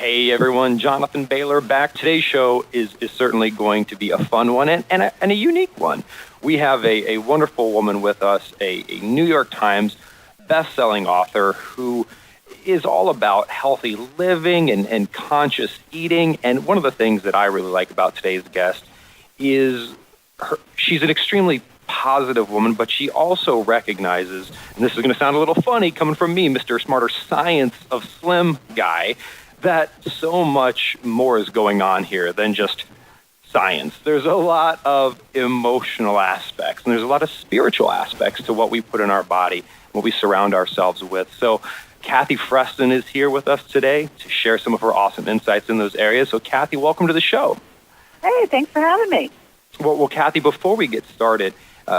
Hey everyone, Jonathan Bailor back. Today's show is certainly going to be a fun one and a unique one. We have a wonderful woman with us, a New York Times best-selling author who is all about healthy living and conscious eating. And one of the things that I really like about today's guest is she's an extremely positive woman, but she also recognizes, and this is going to sound a little funny coming from me, Mr. Smarter Science of Slim guy, that so much more is going on here than just science. There's a lot of emotional aspects, and there's a lot of spiritual aspects to what we put in our body, what we surround ourselves with. So Kathy Freston is here with us today to share some of her awesome insights in those areas. So Kathy, welcome to the show. Hey, thanks for having me. Well, Kathy, before we get started,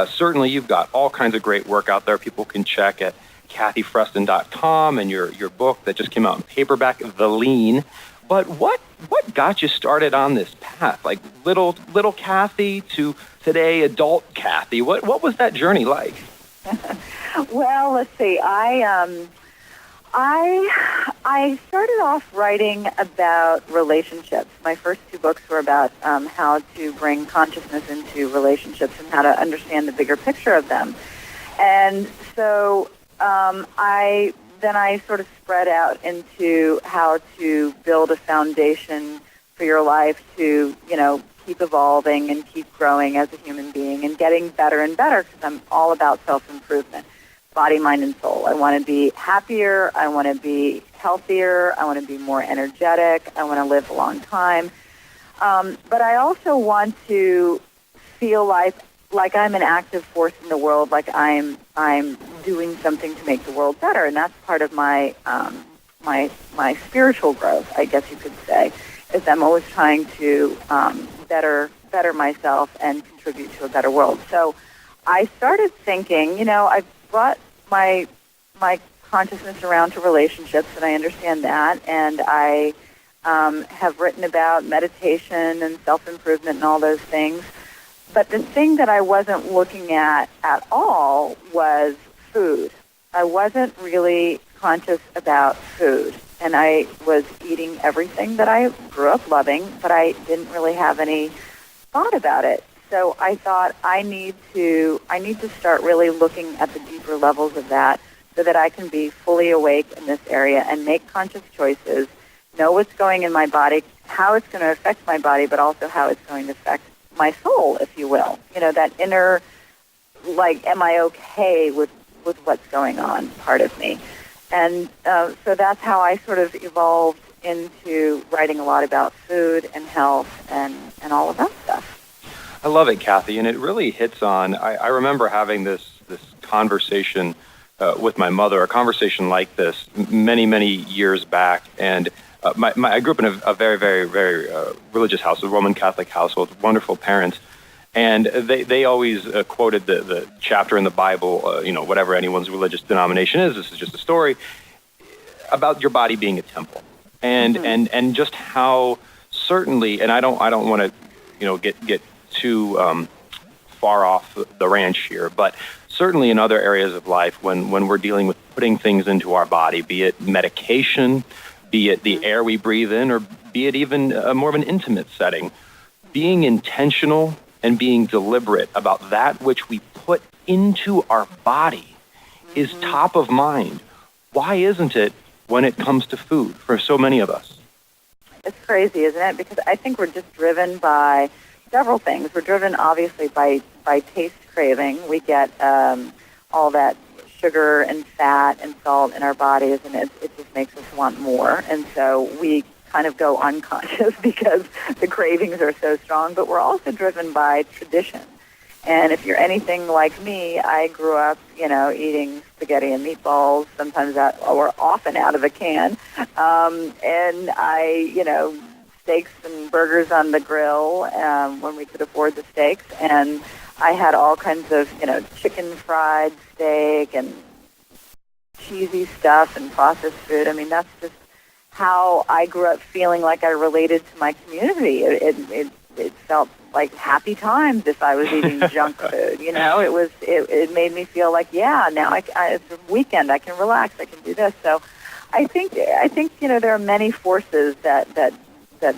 certainly you've got all kinds of great work out there. People can check at kathyfreston.com and your book that just came out in paperback, The Lean. But what got you started on this path? Like little Kathy to today, adult Kathy. What was that journey like? Well, let's see. I started off writing about relationships. My first two books were about how to bring consciousness into relationships and how to understand the bigger picture of them. And so I sort of spread out into how to build a foundation for your life to, keep evolving and keep growing as a human being and getting better and better, because I'm all about self-improvement, body, mind, and soul. I want to be happier. I want to be healthier. I want to be more energetic. I want to live a long time. But I also want to feel like I'm an active force in the world, like I'm doing something to make the world better, and that's part of my my spiritual growth, I guess you could say, is I'm always trying to better myself and contribute to a better world. So I started thinking, I've brought my consciousness around to relationships, and I understand that, and I have written about meditation and self-improvement and all those things. But the thing that I wasn't looking at all was food. I wasn't really conscious about food, and I was eating everything that I grew up loving, but I didn't really have any thought about it. So I thought I need to start really looking at the deeper levels of that so that I can be fully awake in this area and make conscious choices, know what's going in my body, how it's going to affect my body, but also how it's going to affect my soul, if you will. That inner, am I okay with what's going on part of me. And so that's how I sort of evolved into writing a lot about food and health and all of that stuff. I love it, Kathy, and it really hits on, I remember having this conversation with my mother, a conversation like this many, many years back, and I grew up in a very, very, very religious house, a Roman Catholic household, wonderful parents, and they always quoted the chapter in the Bible, whatever anyone's religious denomination is, this is just a story, about your body being a temple, and mm-hmm. and just how certainly, and I don't want to get too far off the ranch here, but certainly in other areas of life when we're dealing with putting things into our body, be it medication, be it the air we breathe in, or be it even more of an intimate setting, being intentional and being deliberate about that which we put into our body is top of mind. Why isn't it when it comes to food for so many of us? It's crazy, isn't it? Because I think we're just driven by several things. We're driven, obviously, by taste craving. We get all that sugar and fat and salt in our bodies, and it just makes us want more. And so we kind of go unconscious because the cravings are so strong. But we're also driven by tradition. And if you're anything like me, I grew up, eating spaghetti and meatballs, sometimes or often out of a can. And I, steaks and burgers on the grill when we could afford the steaks. And I had all kinds of, chicken fried steak and cheesy stuff and processed food. I mean, that's just how I grew up feeling like I related to my community. It felt like happy times if I was eating junk food. It made me feel like, now it's a weekend, I can relax, I can do this. So I think there are many forces that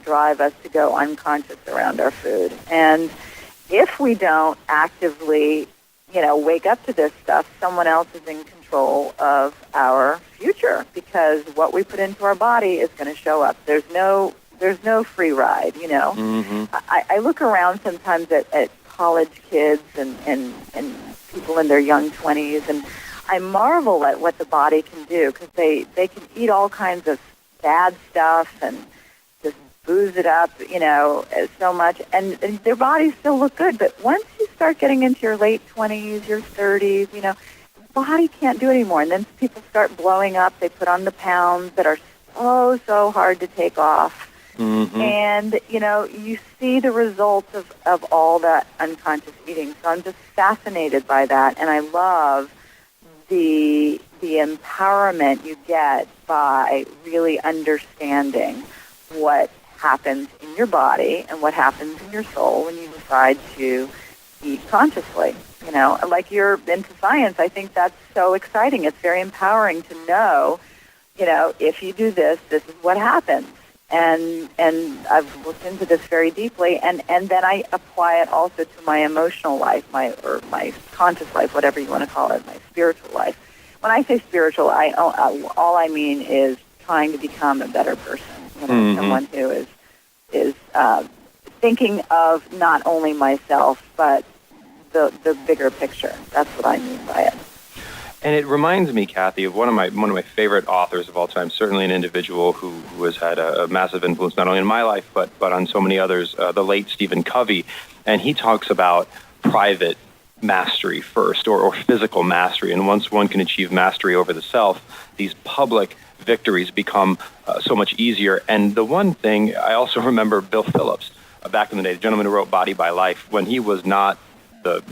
drive us to go unconscious around our food, and if we don't actively wake up to this stuff, someone else is in control of our future, because what we put into our body is going to show up. There's no free ride. Mm-hmm. I look around sometimes at college kids and people in their young 20s, and I marvel at what the body can do, because they can eat all kinds of bad stuff and just booze it up, so much, and their bodies still look good. But once you start getting into your late 20s, your 30s, the body can't do it anymore. And then people start blowing up. They put on the pounds that are so hard to take off. Mm-hmm. And, you see the results of all that unconscious eating. So I'm just fascinated by that, and I love the empowerment you get by really understanding what happens in your body and what happens in your soul when you decide to eat consciously. Like you're into science, I think that's so exciting. It's very empowering to know, if you do this, this is what happens. And I've looked into this very deeply, and then I apply it also to my emotional life, my conscious life, whatever you want to call it, my spiritual life. When I say spiritual, all I mean is trying to become a better person. Mm-hmm. Someone who is thinking of not only myself but the bigger picture. That's what I mean by it. And it reminds me, Kathy, of one of my favorite authors of all time. Certainly, an individual who has had a massive influence not only in my life but on so many others. The late Stephen Covey, and he talks about private mastery first, or physical mastery. And once one can achieve mastery over the self, these public victories become so much easier. And the one thing I also remember, Bill Phillips, back in the day, the gentleman who wrote Body by Life, when he was not the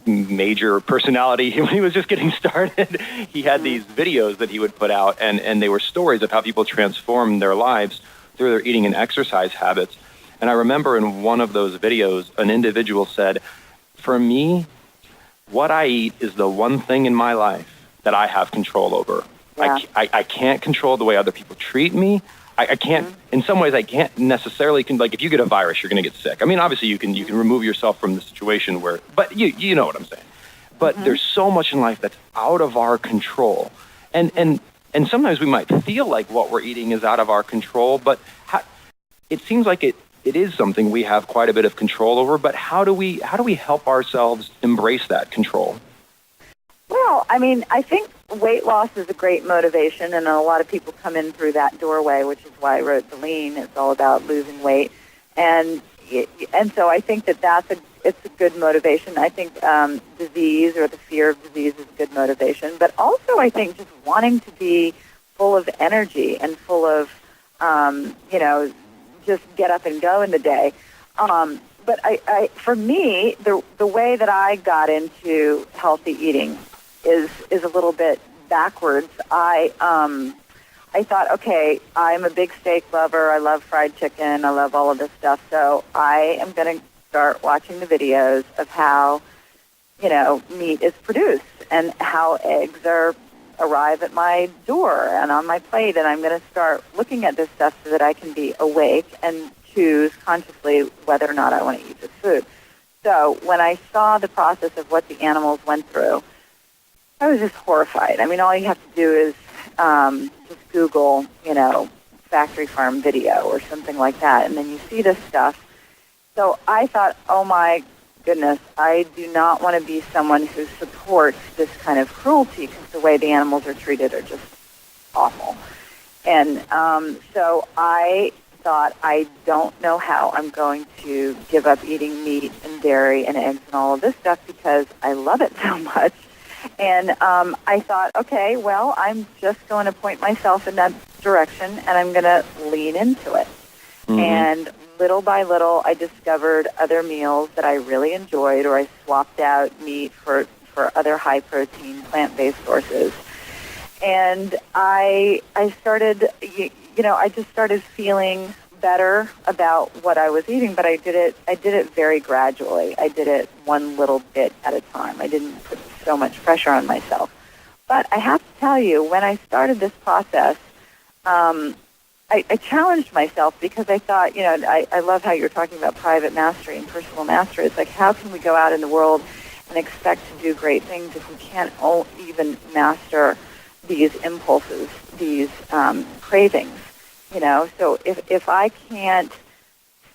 major personality, when he was just getting started, he had these videos that he would put out, and they were stories of how people transformed their lives through their eating and exercise habits. And I remember in one of those videos, an individual said, "For me, what I eat is the one thing in my life that I have control over. Yeah. I can't control the way other people treat me. I can't, in some ways, I can't necessarily, like if you get a virus, you're going to get sick. I mean, obviously you can remove yourself from the situation but you know what I'm saying. But there's so much in life that's out of our control. And sometimes we might feel like what we're eating is out of our control, but it seems like it is something we have quite a bit of control over. But how do we help ourselves embrace that control? Well, I mean, I think weight loss is a great motivation, and a lot of people come in through that doorway, which is why I wrote The Lean. It's all about losing weight, and so I think it's a good motivation. I think disease, or the fear of disease, is a good motivation, but also I think just wanting to be full of energy and full of just get up and go in the day. But for me, the way that I got into healthy eating is a little bit backwards. I thought, okay, I'm a big steak lover. I love fried chicken. I love all of this stuff. So I am going to start watching the videos of how, meat is produced and how eggs arrive at my door and on my plate. And I'm going to start looking at this stuff so that I can be awake and choose consciously whether or not I want to eat this food. So when I saw the process of what the animals went through, I was just horrified. I mean, all you have to do is just Google, factory farm video or something like that, and then you see this stuff. So I thought, oh my goodness, I do not want to be someone who supports this kind of cruelty, because the way the animals are treated are just awful. And so I thought, I don't know how I'm going to give up eating meat and dairy and eggs and all of this stuff, because I love it so much. And I thought, okay, well, I'm just going to point myself in that direction, and I'm going to lean into it. Mm-hmm. And little by little, I discovered other meals that I really enjoyed, or I swapped out meat for other high-protein, plant-based sources. And I started, I just started feeling better about what I was eating, but I did it very gradually. I did it one little bit at a time. I didn't put so much pressure on myself. But I have to tell you, when I started this process, I challenged myself because I thought, I love how you're talking about private mastery and personal mastery. It's like, how can we go out in the world and expect to do great things if we can't even master these impulses, these cravings? So if I can't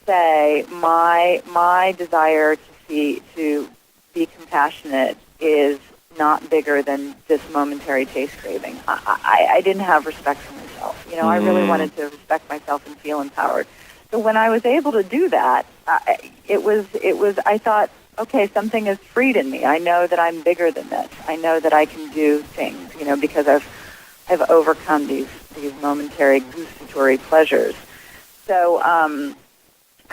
say my desire to be compassionate is not bigger than this momentary taste craving, I didn't have respect for myself. I really wanted to respect myself and feel empowered. So when I was able to do that, I thought, okay, something is freed in me. I know that I'm bigger than this. I know that I can do things, because I've overcome these momentary gustatory pleasures. So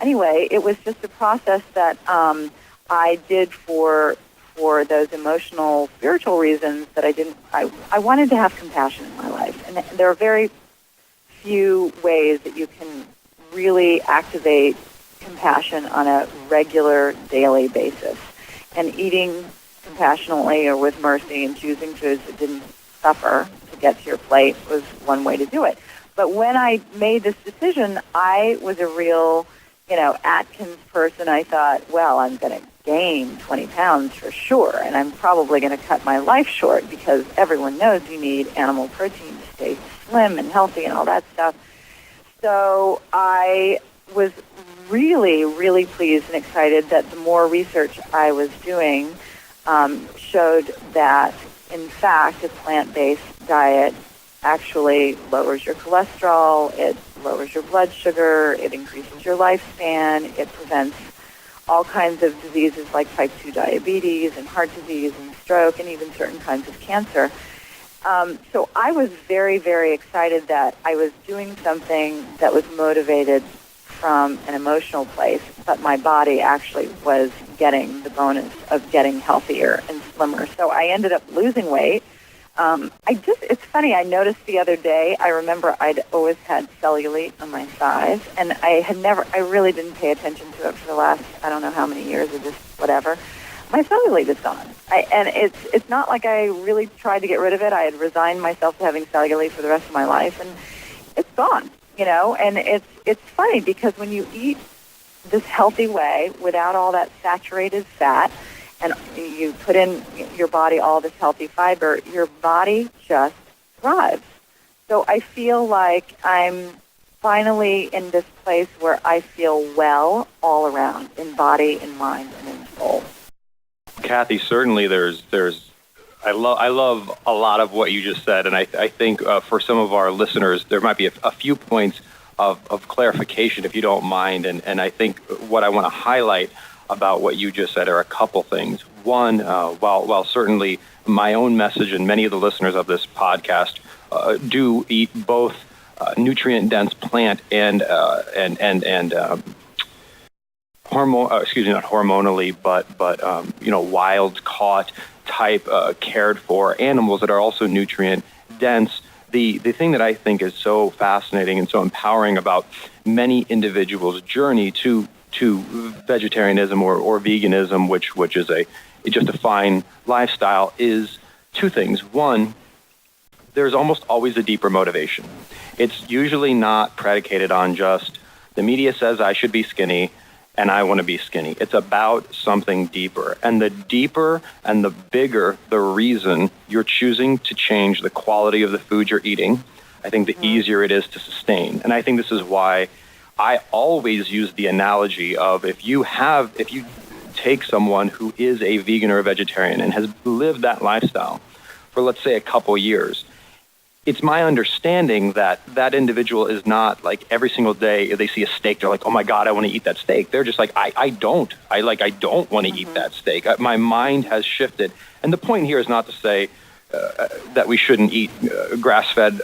anyway, it was just a process that I did for those emotional, spiritual reasons that I wanted to have compassion in my life. And there are very few ways that you can really activate compassion on a regular, daily basis. And eating compassionately or with mercy and choosing foods that didn't suffer to get to your plate was one way to do it. But when I made this decision, I was a real, Atkins person. I thought, well, I'm going to gain 20 pounds for sure, and I'm probably going to cut my life short because everyone knows you need animal protein to stay slim and healthy and all that stuff. So I was really, really pleased and excited that the more research I was doing showed that, in fact, a plant-based diet actually lowers your cholesterol, it lowers your blood sugar, it increases your lifespan, it prevents all kinds of diseases like type 2 diabetes and heart disease and stroke and even certain kinds of cancer. So I was very, very excited that I was doing something that was motivated from an emotional place, but my body actually was getting the bonus of getting healthier and slimmer. So I ended up losing weight. It's funny, I noticed the other day, I remember I'd always had cellulite on my thighs, and I really didn't pay attention to it for the last, I don't know how many years or just whatever. My cellulite is gone. And it's not like I really tried to get rid of it. I had resigned myself to having cellulite for the rest of my life, and it's gone, and it's funny because when you eat this healthy way without all that saturated fat, and you put in your body all this healthy fiber, your body just thrives. So I feel like I'm finally in this place where I feel well all around, in body, in mind, and in soul. Kathy, certainly I love a lot of what you just said, and I think for some of our listeners, there might be a few points of clarification, if you don't mind, and I think what I want to highlight about what you just said are a couple things. One, while certainly my own message and many of the listeners of this podcast do eat both nutrient-dense plant and not hormonally, but wild-caught type cared for animals that are also nutrient-dense. The thing that I think is so fascinating and so empowering about many individuals' journey to vegetarianism or veganism, which is just a fine lifestyle, is two things. One, there's almost always a deeper motivation. It's usually not predicated on just the media says I should be skinny and I want to be skinny. It's about something deeper. And the deeper and the bigger the reason you're choosing to change the quality of the food you're eating, I think the easier it is to sustain. And I think this is why I always use the analogy of if you take someone who is a vegan or a vegetarian and has lived that lifestyle for, let's say, a couple years, it's my understanding that that individual is not like every single day if they see a steak, they're like, oh my God, I want to eat that steak. They're just like, I don't want to eat that steak. My mind has shifted. And the point here is not to say that we shouldn't eat grass-fed,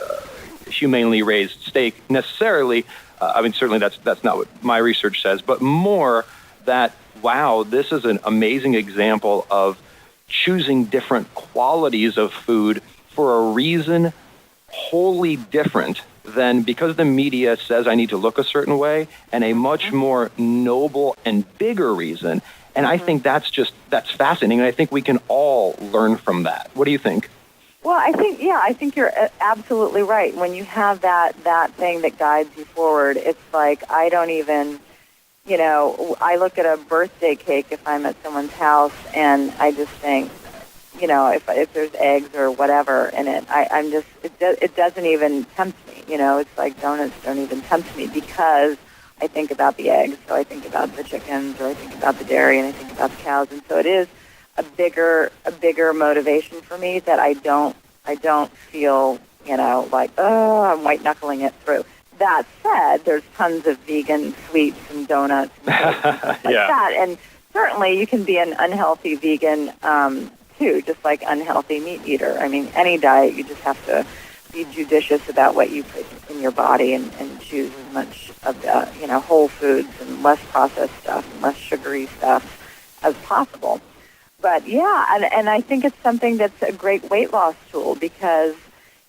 humanely raised steak necessarily. Certainly that's not what my research says, but more that, wow, this is an amazing example of choosing different qualities of food for a reason wholly different than because the media says I need to look a certain way, and a much more noble and bigger reason. And I think that's fascinating, and I think we can all learn from that. What do you think? Well, I think you're absolutely right. When you have that thing that guides you forward, it's like I don't even, I look at a birthday cake if I'm at someone's house, and I just think, if there's eggs or whatever in it, it doesn't even tempt me. It's like donuts don't even tempt me because I think about the eggs, so I think about the chickens, or I think about the dairy, and I think about the cows, and so it is a bigger motivation for me that I don't feel, like, oh, I'm white knuckling it through. That said, there's tons of vegan sweets and donuts and stuff like that, and certainly you can be an unhealthy vegan too, just like unhealthy meat eater. I mean, any diet, you just have to be judicious about what you put in your body and choose as much of the, whole foods and less processed stuff and less sugary stuff as possible. But yeah, and I think it's something that's a great weight loss tool because,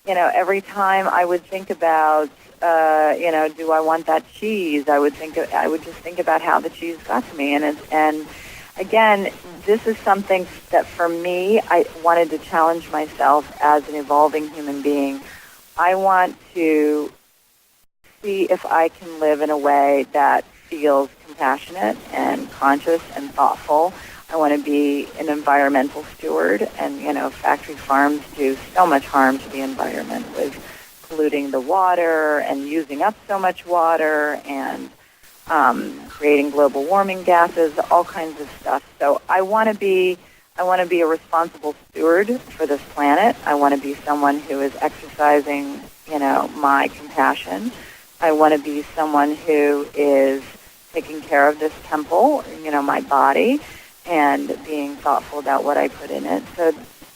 every time I would think about, do I want that cheese? I would just think about how the cheese got to me, and again, this is something that for me, I wanted to challenge myself as an evolving human being. I want to see if I can live in a way that feels compassionate and conscious and thoughtful. I want to be an environmental steward, and, factory farms do so much harm to the environment with polluting the water and using up so much water and creating global warming gases, all kinds of stuff. So I want to be a responsible steward for this planet. I want to be someone who is exercising, my compassion. I want to be someone who is taking care of this temple, my body, and being thoughtful about what I put in it.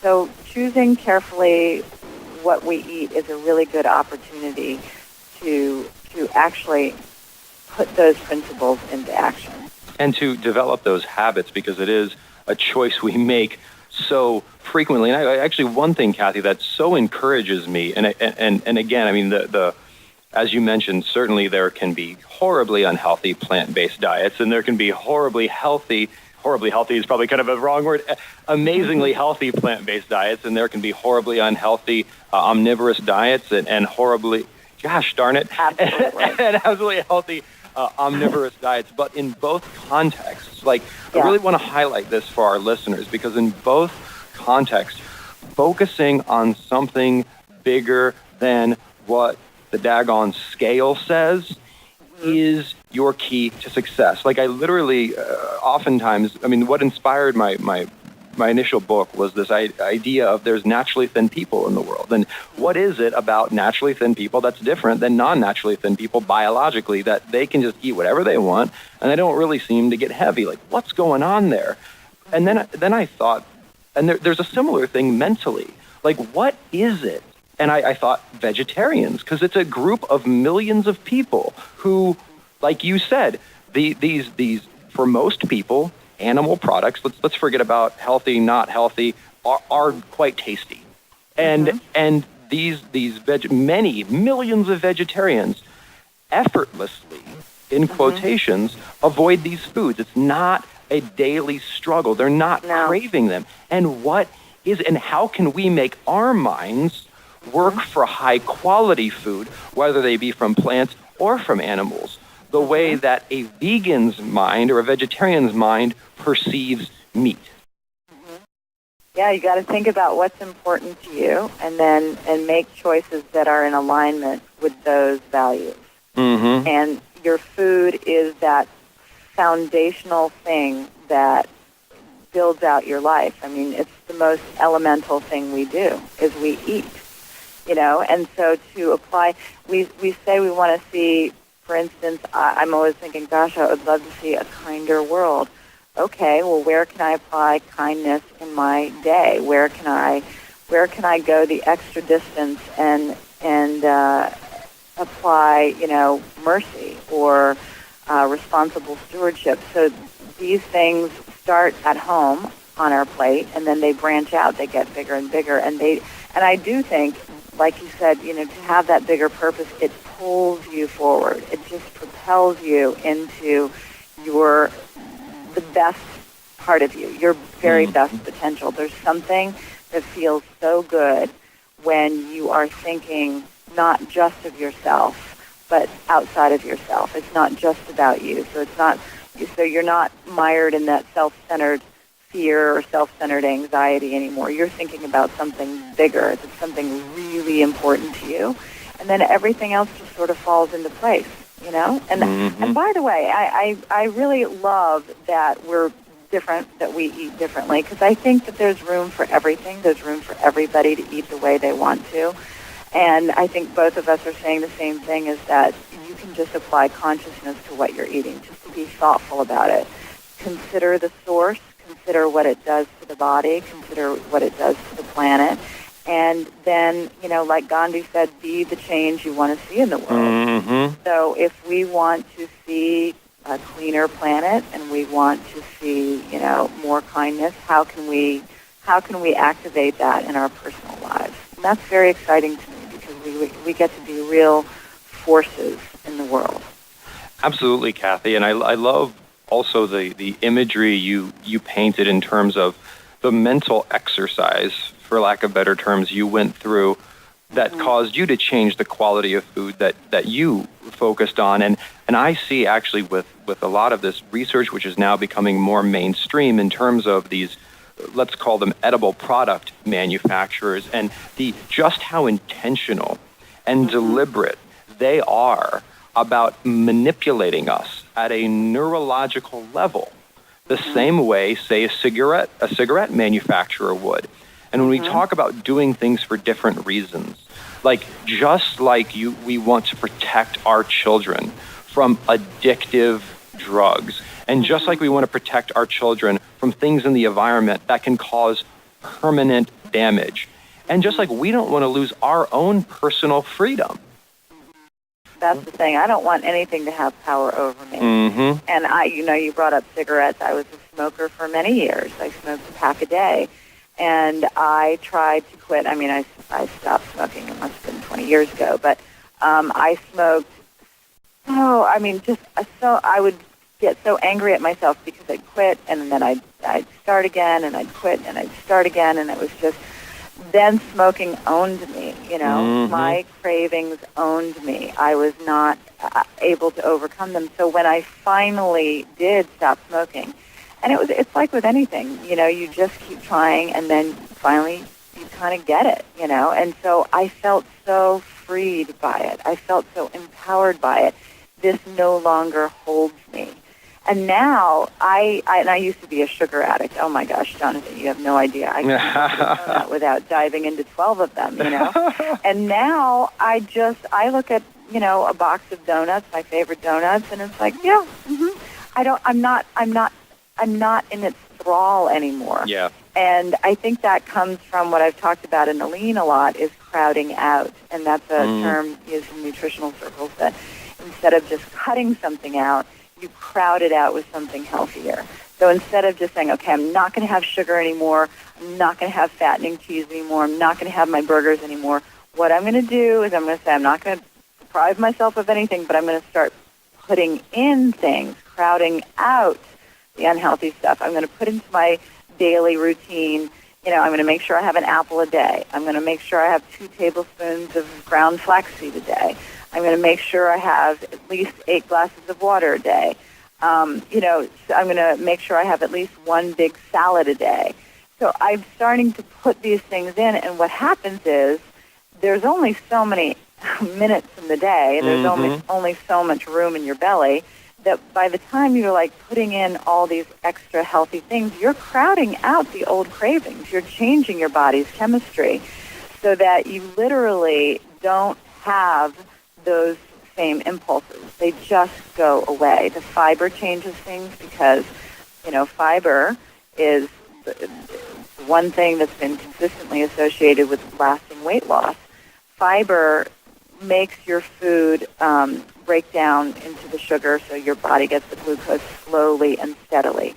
So choosing carefully what we eat is a really good opportunity to actually put those principles into action. And to develop those habits, because it is a choice we make so frequently. And actually, one thing, Kathy, that so encourages me, and again, I mean, the as you mentioned, certainly there can be horribly unhealthy plant-based diets, and there can be horribly healthy is probably kind of a wrong word, amazingly healthy plant-based diets, and there can be horribly unhealthy omnivorous diets and horribly, gosh darn it, and absolutely healthy omnivorous diets. But in both contexts, I really want to highlight this for our listeners, because in both contexts, focusing on something bigger than what the daggone scale says is your key to success. I literally, oftentimes, I mean, what inspired my initial book was this idea of there's naturally thin people in the world. And what is it about naturally thin people that's different than non-naturally thin people biologically, that they can just eat whatever they want and they don't really seem to get heavy? What's going on there? And then I thought, and there's a similar thing mentally. What is it? And I thought vegetarians, because it's a group of millions of people who, like you said, these for most people, animal products, let's forget about healthy, not healthy, are quite tasty. And many millions of vegetarians effortlessly, in quotations, avoid these foods. It's not a daily struggle. They're not craving them. And how can we make our minds work for high quality food, whether they be from plants or from animals, the way that a vegan's mind or a vegetarian's mind perceives meat? Yeah, you got to think about what's important to you, and make choices that are in alignment with those values. And your food is that foundational thing that builds out your life. I mean, it's the most elemental thing we do, is we eat. And so to apply, we say we want to see, for instance, I'm always thinking, gosh, I would love to see a kinder world. Okay, well, where can I apply kindness in my day? Where can I go the extra distance and apply, mercy or responsible stewardship? So these things start at home on our plate, and then they branch out. They get bigger and bigger, and I do think, like you said, to have that bigger purpose, it pulls you forward. It just propels you into the best part of you, your very best potential. There's something that feels so good when you are thinking not just of yourself, but outside of yourself. It's not just about you. So you're not mired in that self-centered fear or self-centered anxiety anymore. You're thinking about something bigger. It's something really important to you. And then everything else just sort of falls into place, you know? And by the way, I really love that we're different, that we eat differently, because I think that there's room for everything. There's room for everybody to eat the way they want to. And I think both of us are saying the same thing, is that you can just apply consciousness to what you're eating, just to be thoughtful about it. Consider the source, consider what it does to the body, consider what it does to the planet, and then, you know, like Gandhi said, be the change you want to see in the world. So if we want to see a cleaner planet and we want to see, you know, more kindness, how can we activate that in our personal lives? And that's very exciting to me, because we get to be real forces in the world. Absolutely, Kathy. And I love also the imagery you painted in terms of the mental exercise, for lack of better terms, you went through that caused you to change the quality of food that you focused on. And I see actually with a lot of this research, which is now becoming more mainstream in terms of these, let's call them edible product manufacturers, and just how intentional and deliberate they are about manipulating us at a neurological level, the same way, say, a cigarette manufacturer would. And when we talk about doing things for different reasons, like just like we want to protect our children from addictive drugs, and just like we want to protect our children from things in the environment that can cause permanent damage, and just like we don't want to lose our own personal freedom. That's the thing. I don't want anything to have power over me. And you brought up cigarettes. I was a smoker for many years. I smoked a pack a day. And I tried to quit. I mean, I stopped smoking. It must have been 20 years ago. But I smoked. I would get so angry at myself because I'd quit, and then I'd start again, and I'd quit, and I'd start again, and it was just. Then smoking owned me. You know, my cravings owned me. I was not able to overcome them. So when I finally did stop smoking. And it's like with anything, you know, you just keep trying, and then finally you kind of get it, you know. And so I felt so freed by it. I felt so empowered by it. This no longer holds me. And now I used to be a sugar addict. Oh my gosh, Jonathan, you have no idea. I couldn't have done that without diving into 12 of them, you know. And now I look at, you know, a box of donuts, my favorite donuts, and it's like, yeah, I'm not in its thrall anymore. Yeah. And I think that comes from what I've talked about in the lean a lot, is crowding out. And that's a term used in nutritional circles, that instead of just cutting something out, you crowd it out with something healthier. So instead of just saying, okay, I'm not going to have sugar anymore, I'm not going to have fattening cheese anymore, I'm not going to have my burgers anymore, what I'm going to do is I'm going to say I'm not going to deprive myself of anything, but I'm going to start putting in things, crowding out the unhealthy stuff. I'm going to put into my daily routine, you know, I'm going to make sure I have an apple a day. I'm going to make sure I have 2 tablespoons of ground flaxseed a day. I'm going to make sure I have at least 8 glasses of water a day. You know, so I'm going to make sure I have at least 1 big salad a day. So I'm starting to put these things in, and what happens is there's only so many minutes in the day, there's only so much room in your belly, that by the time you're like putting in all these extra healthy things, you're crowding out the old cravings. You're changing your body's chemistry so that you literally don't have those same impulses. They just go away. The fiber changes things because, you know, fiber is the one thing that's been consistently associated with lasting weight loss. Fiber makes your food break down into the sugar, so your body gets the glucose slowly and steadily.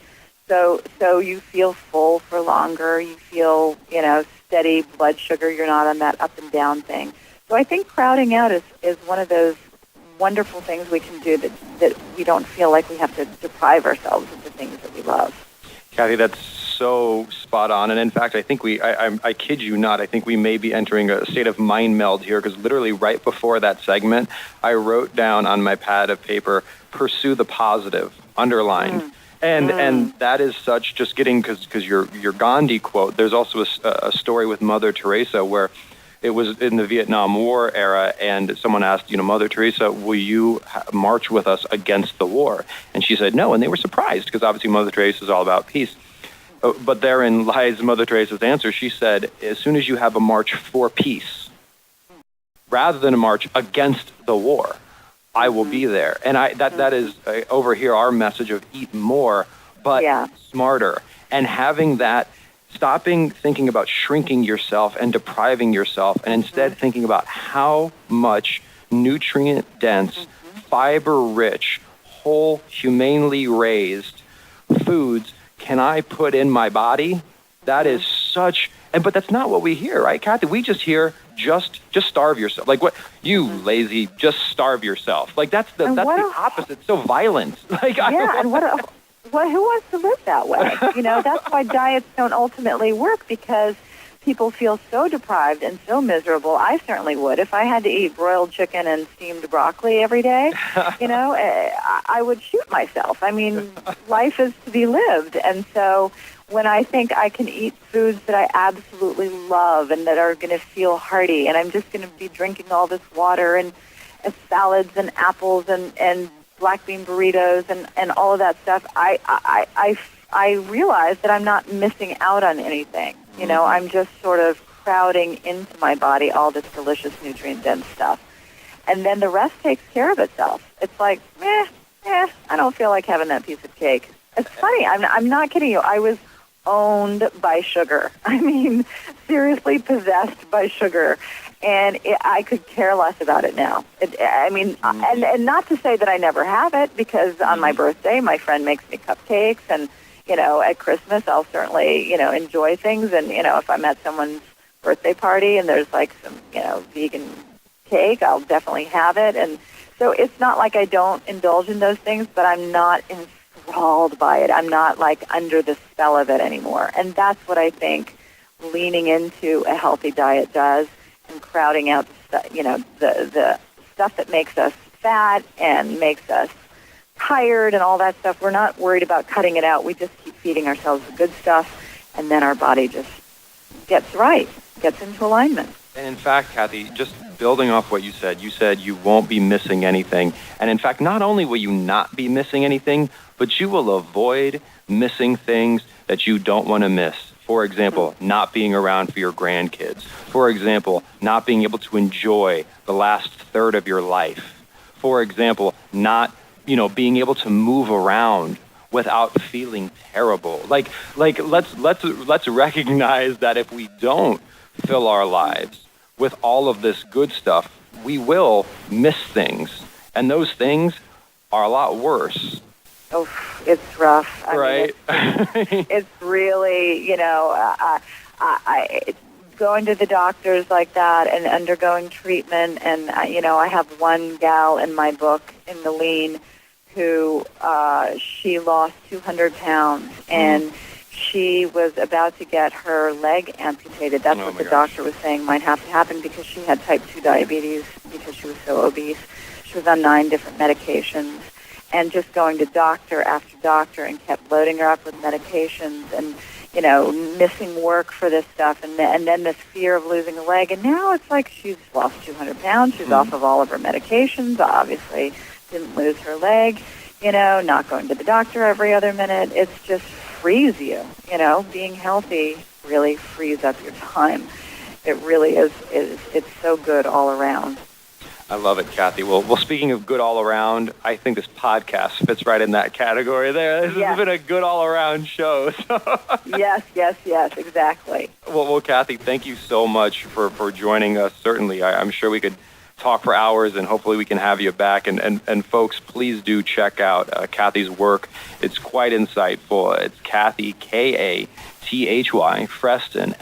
So you feel full for longer. You feel, you know, steady blood sugar. You're not on that up and down thing. So I think crowding out is one of those wonderful things we can do that we don't feel like we have to deprive ourselves of the things that we love. Kathy, that's so spot on. And in fact, I think I kid you not, I think we may be entering a state of mind meld here, because literally right before that segment, I wrote down on my pad of paper, pursue the positive, underlined. And that is such, just getting, because your Gandhi quote, there's also a story with Mother Teresa where it was in the Vietnam War era, and someone asked, Mother Teresa, will you march with us against the war? And she said no, and they were surprised, because obviously Mother Teresa is all about peace. But therein lies Mother Teresa's answer. She said, as soon as you have a march for peace, rather than a march against the war, I will be there. And that is over here our message of eat more, but smarter. And having that, stopping thinking about shrinking yourself and depriving yourself, and instead thinking about how much nutrient-dense, fiber-rich, whole, humanely raised foods can I put in my body? That is such, but that's not what we hear, right, Kathy? We just hear, just starve yourself. Like, what, you lazy, just starve yourself. Like, that's the opposite. It's so violent. Like, who wants to live that way? That's why diets don't ultimately work, because people feel so deprived and so miserable. I certainly would. If I had to eat broiled chicken and steamed broccoli every day, I would shoot myself. I mean, life is to be lived. And so when I think I can eat foods that I absolutely love and that are going to feel hearty, and I'm just going to be drinking all this water and salads and apples and black bean burritos and all of that stuff, I realize that I'm not missing out on anything. I'm just sort of crowding into my body all this delicious nutrient-dense stuff. And then the rest takes care of itself. It's like, I don't feel like having that piece of cake. It's funny. I'm not kidding you. I was owned by sugar. I mean, seriously possessed by sugar. And I could care less about it now. And not to say that I never have it, because on my birthday, my friend makes me cupcakes, and at Christmas, I'll certainly, enjoy things. And, if I'm at someone's birthday party and there's like some, vegan cake, I'll definitely have it. And so it's not like I don't indulge in those things, but I'm not enthralled by it. I'm not like under the spell of it anymore. And that's what I think leaning into a healthy diet does, and crowding out, the stuff that makes us fat and makes us tired and all that stuff. We're not worried about cutting it out. We just keep feeding ourselves the good stuff, and then our body just gets right, gets into alignment. And in fact, Kathy, just building off what you said you won't be missing anything. And in fact, not only will you not be missing anything, but you will avoid missing things that you don't want to miss. For example, not being around for your grandkids. For example, not being able to enjoy the last third of your life. For example, not being able to move around without feeling terrible. Like let's recognize that if we don't fill our lives with all of this good stuff, we will miss things, and those things are a lot worse. Oh, it's rough. Right. It's really, going to the doctors like that and undergoing treatment. And, I have one gal in my book, in the lean, who she lost 200 pounds, and she was about to get her leg amputated. That's what the doctor was saying might have to happen, because she had type 2 diabetes, because she was so obese. She was on 9 different medications, and just going to doctor after doctor, and kept loading her up with medications, and missing work for this stuff, and then this fear of losing a leg. And now it's like she's lost 200 pounds. She's off of all of her medications, obviously didn't lose her leg, not going to the doctor every other minute. It's just frees you, being healthy really frees up your time. It really is it's so good all around. I love it, Kathy. Well, speaking of good all around, I think this podcast fits right in that category there. This has been a good all around show. So. Yes, exactly. Well, Kathy, thank you so much for joining us. Certainly, I'm sure we could talk for hours, and hopefully we can have you back. And folks, please do check out Kathy's work. It's quite insightful. It's Kathy, Kathy, Freston, Freston.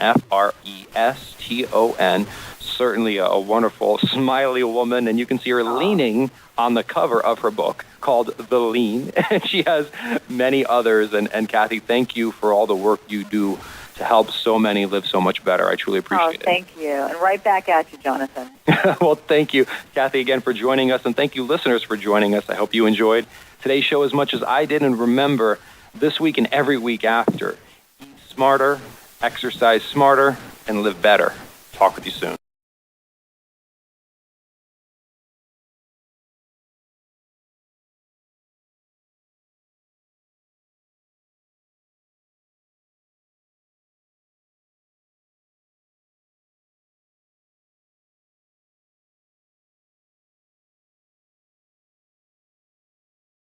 Certainly a wonderful, smiley woman, and you can see her leaning on the cover of her book called The Lean, and she has many others. And Kathy, thank you for all the work you do to help so many live so much better. I truly appreciate it. Thank you. And right back at you, Jonathan. Well, thank you, Kathy, again for joining us, and thank you, listeners, for joining us. I hope you enjoyed today's show as much as I did, and remember, this week and every week after, eat smarter, exercise smarter, and live better. Talk with you soon.